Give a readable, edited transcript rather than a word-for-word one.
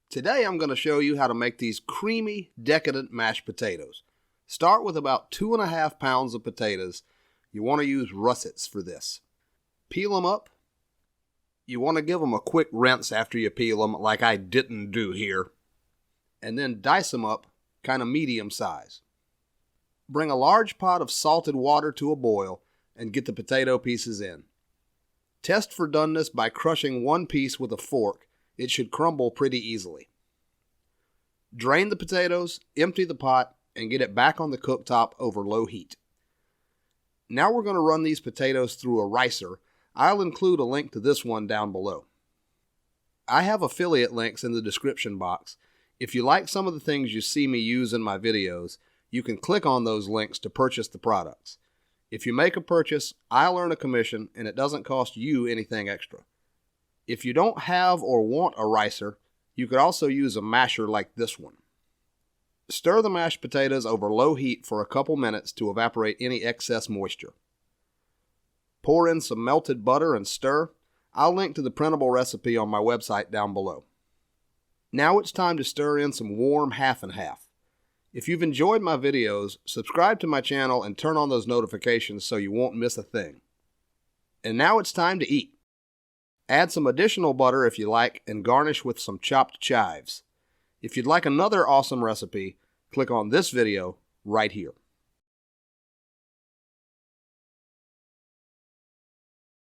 Today I'm going to show you how to make these creamy, decadent mashed potatoes. Start with about 2.5 pounds of potatoes. You want to use russets for this. Peel them up. You want to give them a quick rinse after you peel them, like I didn't do here. And then dice them up, kind of medium size. Bring a large pot of salted water to a boil and get the potato pieces in. Test for doneness by crushing one piece with a fork. It should crumble pretty easily. Drain the potatoes, empty the pot, and get it back on the cooktop over low heat. Now we're going to run these potatoes through a ricer. I'll include a link to this one down below. I have affiliate links in the description box. If you like some of the things you see me use in my videos, you can click on those links to purchase the products. If you make a purchase, I'll earn a commission and it doesn't cost you anything extra. If you don't have or want a ricer, you could also use a masher like this one. Stir the mashed potatoes over low heat for a couple minutes to evaporate any excess moisture. Pour in some melted butter and stir. I'll link to the printable recipe on my website down below. Now it's time to stir in some warm half and half. If you've enjoyed my videos, subscribe to my channel and turn on those notifications so you won't miss a thing. And now it's time to eat. Add some additional butter if you like and garnish with some chopped chives. If you'd like another awesome recipe, click on this video right here.